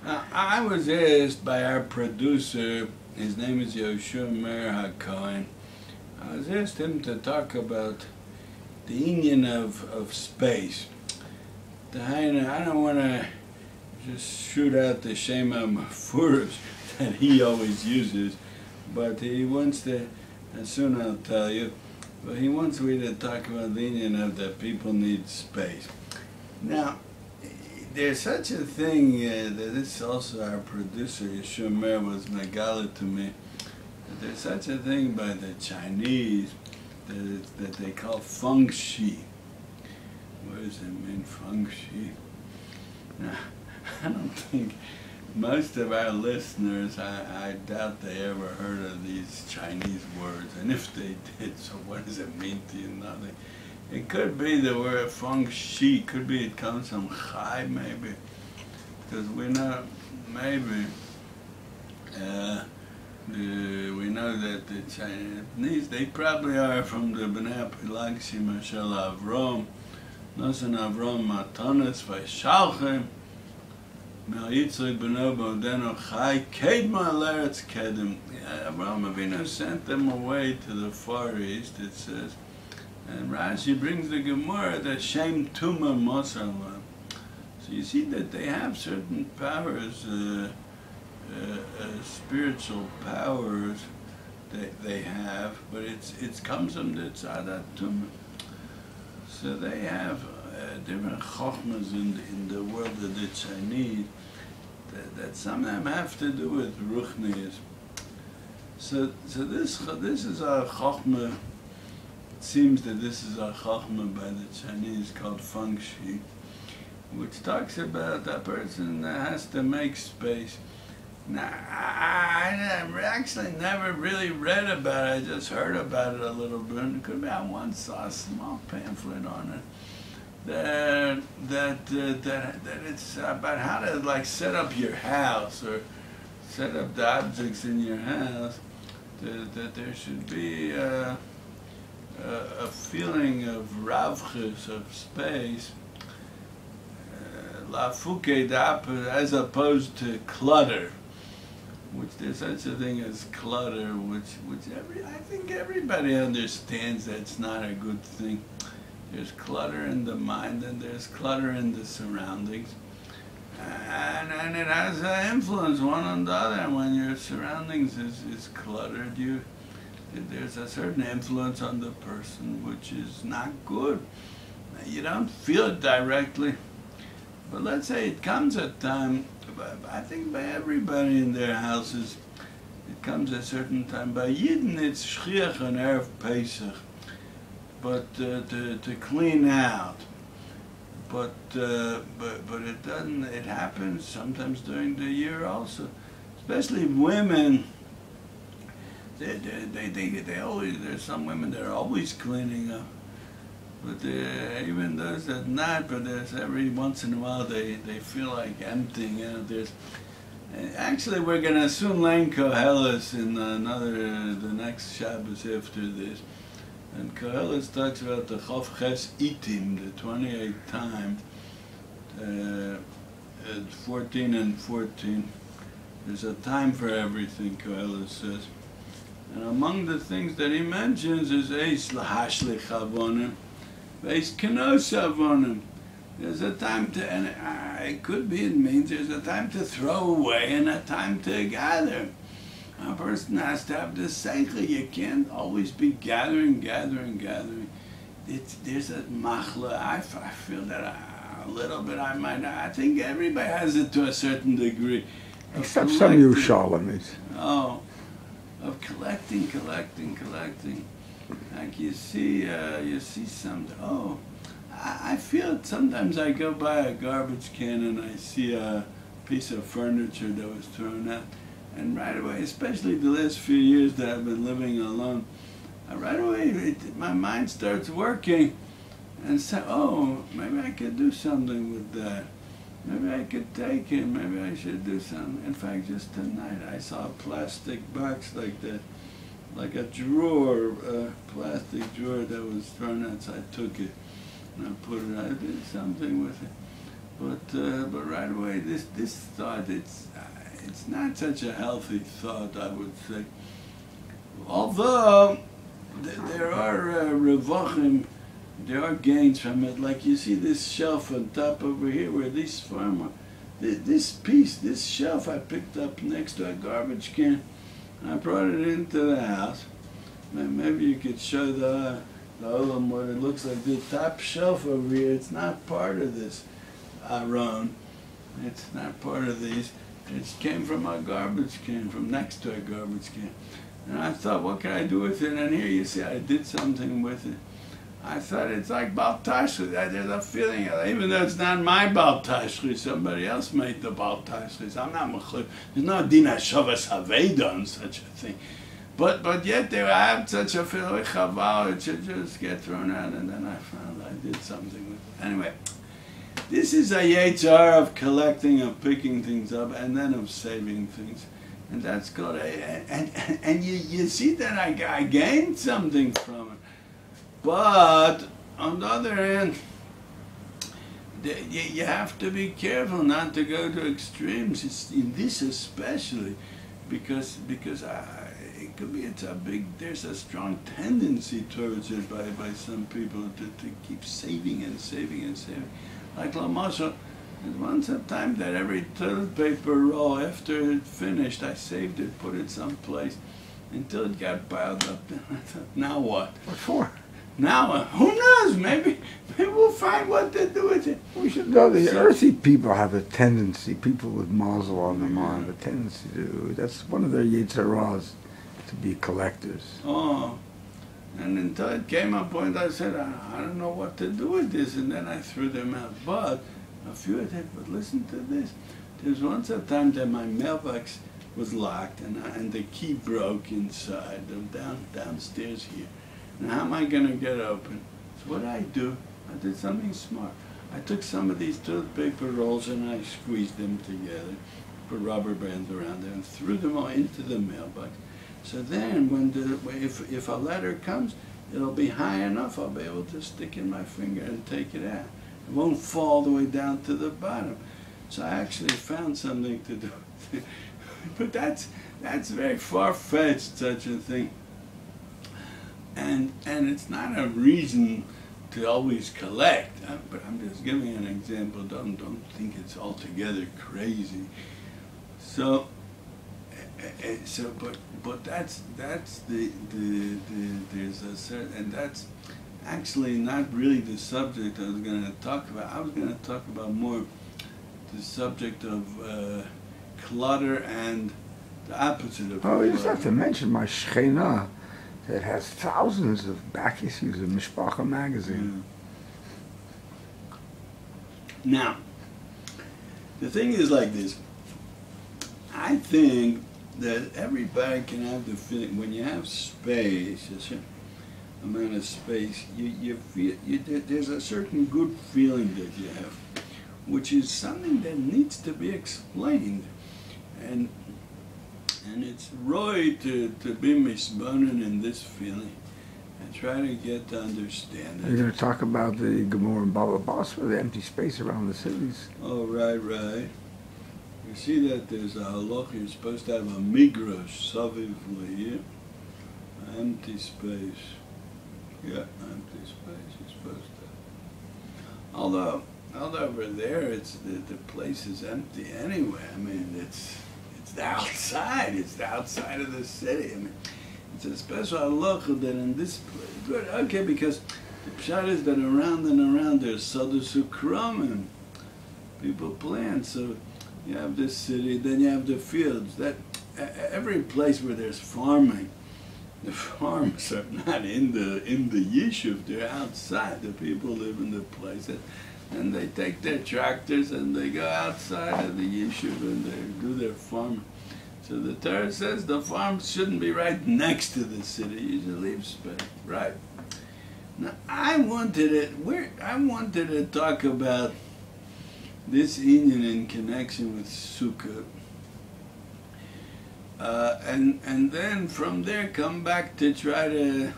I was asked by our producer, his name is Yoshua. I was asked him to talk about the union of space. I don't want to just shoot out the Shema Mafurish that he always uses, but he wants to, and soon I'll tell you, but he wants me to talk about the union of that people need space. Now, there's such a thing that this also our producer, Yeshua was Megala to me, that there's such a thing by the Chinese that they call fung-shui. What does it mean, fung-shui? Now, I don't think most of our listeners, I doubt they ever heard of these Chinese words, and if they did, so what does it mean to you? Nothing. It could be the word feng-shui, could be it comes from chai, maybe, because we know, maybe, we know that the Chinese, they probably are from the Bnei Pilagshim Shel Avram, Nosan Avram Matanas Vaishalchem, Mel Yitzchak B'no Bodeno Chai Kedma L'Eretz Kedem. Avram Avinu sent them away to the Far East, it says. And Rashi brings the Gemara that Shem Tuma Mosala. So you see that they have certain powers, spiritual powers that they have, but it comes from the Tzadat Tuma. So they have different chokhmas in the world of the Chinese that some of them have to do with ruchnias. So this is our chokhmah. It seems that this is a chachma by the Chinese called feng-shui, which talks about a person that has to make space. Now, I actually never really read about it. I just heard about it a little bit. And it could be I once saw a small pamphlet on it that it's about how to like set up your house or set up the objects in your house. That there should be a feeling of ravchus, of space, as opposed to clutter, which there's such a thing as clutter, which I think everybody understands that's not a good thing. There's clutter in the mind and there's clutter in the surroundings. And it has an influence one on the other. And when your surroundings is cluttered, there's a certain influence on the person which is not good. You don't feel it directly. But let's say it comes a time, I think by everybody in their houses, it comes a certain time. By Yidden it's Shchiach on Erev Pesach, but to clean out. But it doesn't. It happens sometimes during the year also, especially women. They always. There's some women that are always cleaning up, but even those that not. But there's every once in a while they feel like emptying out. Actually we're gonna soon learn Koheles in the next Shabbos after this. And Koheles talks about the Chof Ches Itim, the 28th time, 14 and 14. There's a time for everything, Koheles says. And among the things that he mentions is Eis Lahashlich Avonim, Eis Kenos Avonim. There's a time to, and it could be, it means there's a time to throw away and a time to gather. A person has to have this seichel. You can't always be gathering. There's a machla. I feel that a little bit. I think everybody has it to a certain degree. Except some Yerushalmites. Oh, of collecting. Like you see something. Oh, I feel it. Sometimes I go by a garbage can and I see a piece of furniture that was thrown out. And right away, especially the last few years that I've been living alone, right away my mind starts working and say, oh, maybe I could do something with that. Maybe I could take it. Maybe I should do something. In fact, just tonight I saw a plastic box like that, like a drawer, a plastic drawer that was thrown out. So I took it and I put it. I did something with it. But right away, this thought, it's not such a healthy thought, I would say. Although there are revachim, there are gains from it. Like you see this shelf on top over here, where this farmer, this shelf I picked up next to a garbage can. I brought it into the house. Maybe you could show the olam what it looks like. The top shelf over here, it's not part of this aron. It's not part of these. It came from a garbage can, from next to a garbage can. And I thought, what can I do with it? And here you see I did something with it. I thought it's like Bal Tashri. There's a feeling, even though it's not my Bal Tashri, somebody else made the Bal Tashri. I'm not mechur. There's no din hashavas haveda on such a thing. But yet they have such a feeling, chaval, it should just get thrown out. And then I found I did something with it. Anyway, this is a yetzar of collecting, of picking things up, and then of saving things. And that's called and you see that I gained something from it. But on the other hand, you have to be careful not to go to extremes. In this especially, because it could be there's a strong tendency towards it by some people to keep saving and saving and saving. Like Lamasha, there's once a time that every toilet paper roll, after it finished, I saved it, put it someplace, until it got piled up. Then I thought, now what? What for? Now, who knows? Maybe we'll find what to do with it. We should know the earthy people have a tendency, people with mazel on them have a tendency to, that's one of their yetzaras, to be collectors. Oh. And until it came a point, I said, I don't know what to do with this, and then I threw them out. But a few of them, but listen to this. There's once a time that my mailbox was locked, and the key broke inside, downstairs here. Now, how am I going to get open? So what did I do? I did something smart. I took some of these toilet paper rolls and I squeezed them together, put rubber bands around them, and threw them all into the mailbox. So then, if a letter comes, it'll be high enough, I'll be able to stick in my finger and take it out. It won't fall all the way down to the bottom. So I actually found something to do with it. But that's very far-fetched, such a thing. And it's not a reason to always collect. But I'm just giving an example. Don't think it's altogether crazy. But that's there's a certain, and that's actually not really the subject I was going to talk about. I was going to talk about more the subject of clutter and the opposite of clutter. Oh, you just have to mention my shechina that has thousands of back issues of Mishpacha magazine. Yeah. Now, the thing is like this. I think that everybody can have the feeling, when you have space, a certain amount of space, you feel, there's a certain good feeling that you have, which is something that needs to be explained. And it's right to be misbonen in this feeling and try to get to understand it. You're going to talk about the Gemara and Baba Basra, the empty space around the cities. Oh, right. You see that there's a halach, you're supposed to have a migrash, saviv le'ir, empty space. Yeah, empty space, you're supposed to. Although over there, the place is empty anyway. I mean, it's the outside. It's the outside of the city. I mean, it's a special halacha that in this place. Good, okay, because the pshat is that around and around there's sadus ukramim. People plant, so you have this city, then you have the fields. That every place where there's farming, the farms are not in the yishuv. They're outside. The people live in the place, and they take their tractors and they go outside of the yishuv and they do their farming. So the Torah says the farms shouldn't be right next to the city. You should leave space, right? Now I wanted to talk about this inyan in connection with sucah, and then from there come back to try to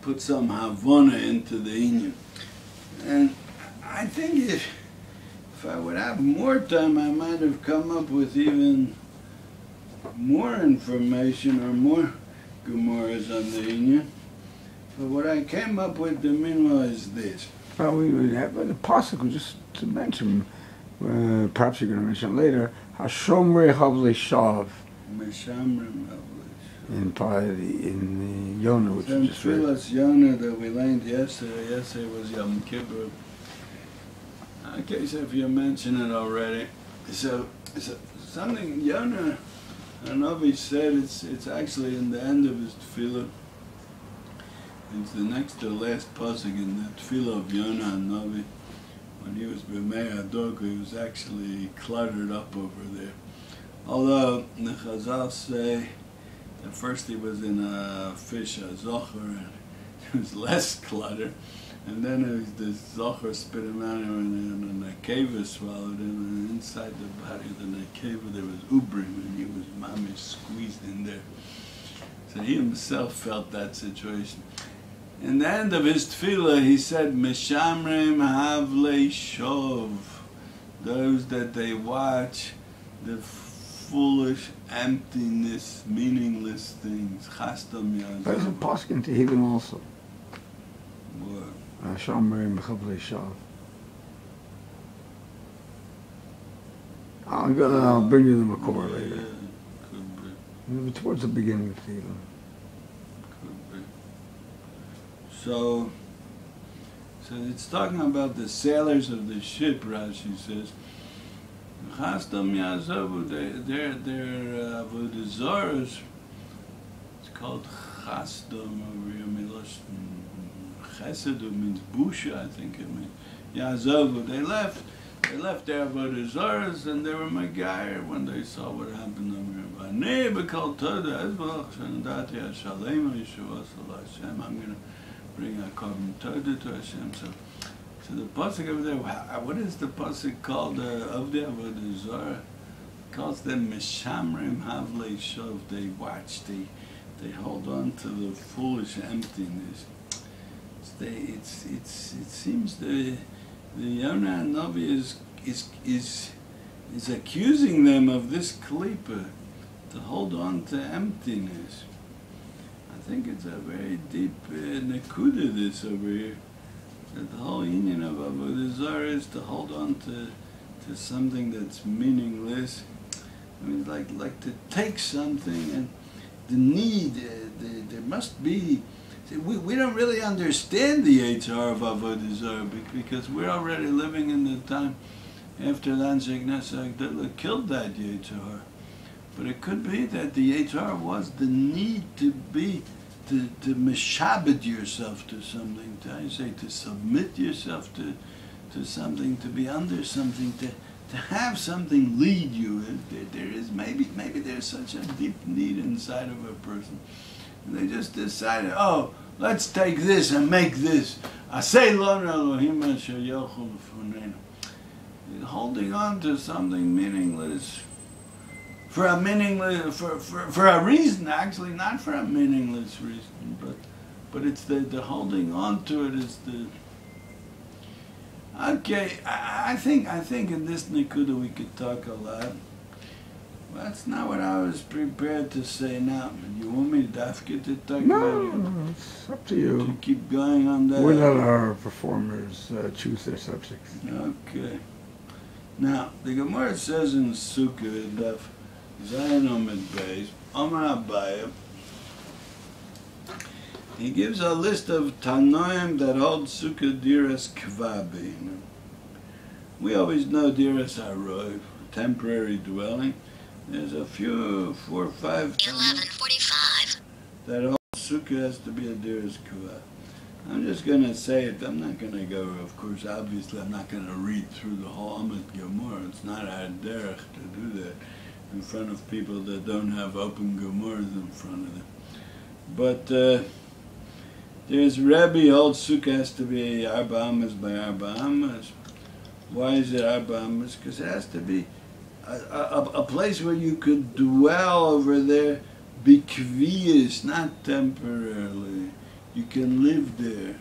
put some havana into the inyan. And I think if I would have more time, I might have come up with even more information or more Gemaras on the Inyan. But what I came up with, the minwa, is this. Well, we would have the pasuk just to mention. Perhaps you're going to mention later. Hashomrei Xavlei Shav. Meshamrim In the Yona, which you just read. Tfilas Yona that we learned yesterday. Yesterday was Yom Kippur. Okay, so if you mention it already, so something Yona Hanavi said. It's actually in the end of his tefillah. It's the next to last pasuk in the tefillah of Yona Hanavi. When he was b'mei Adok, he was actually cluttered up over there. Although the Chazal say that first he was in a fish, a zocher, and it was less clutter, and then the zocher spit him out, and the nekeva swallowed him, and inside the body of the nekeva there was ubrim, and he was mamish squeezed in there. So he himself felt that situation. In the end of his tefillah, he said, "Meshamrim havlei shov," those that they watch the foolish, emptiness, meaningless things. Chastam yazov. There's a pasuk in Tehillim also. What? Shomrim Xavlei Shav. I'll bring you the Makor later. Could be. Towards the beginning of Tehillim. So it's talking about the sailors of the ship, Rashi says. Chastam Yazavu, they're Avodah Zarahs. It's called Chastam over here, Milosh Chesed, means Busha, I think it means. Yazavu, they left their Avodah Zarahs, and they were Megayer when they saw what happened over here. V'anei b'kol toda, ezbach shenadati ha-shalem ha-yeshua sal Hashem. I'm going to bring a korban toda to Hashem. So the pasuk over there, what is the pasuk called of the Avodah Zarah? It calls them Meshamrim Havlei Shov. They watch, they hold on to the foolish emptiness. It seems the Yona Navi is accusing them of this klipa, to hold on to emptiness. I think it's a very deep nekuda this over here. That the whole union of Avodah Zarah is to hold on to something that's meaningless. I mean, like to take something, and the need, there must be. See, we don't really understand the HR of Avodah Zarah because we're already living in the time after the Anshe Knesset Agdala killed that HR. But it could be that the HR was the need to meshabed yourself to something, to submit yourself to something, to be under something, to have something lead you. There is maybe there's such a deep need inside of a person. And they just decided, oh, let's take this and make this. Asay lonu Elohim asher yochel v'funenu. Holding on to something meaningless for a reason, actually, not for a meaningless reason, but it's the holding on to it is the. Okay, I think in this nekuda we could talk a lot. That's not what I was prepared to say now. You want me to talk about it? No, it's up to you. To keep going on that? We'll let our performers choose their subjects. Okay. Now, the Gemara says in Sucah, Daf Zayin Omid Beis, Omar Abaye, he gives a list of Tanoim that hold Sucah Diras Kvabi. We always know Diras Harov, temporary dwelling. There's a few, 4 or 5 11:45. that hold Sucah has to be a Diras Kvabi. I'm just going to say it. I'm not going to go, of course, obviously, I'm not going to read through the whole Amud Gemara. It's not our derech to do that in front of people that don't have open Gemaras in front of them. But there's Rebbe holds Sukkah has to be Arba Amas by Arba Amas. Why is it Arba Amas? Because it has to be a place where you could dwell over there, be kvius, not temporarily. You can live there.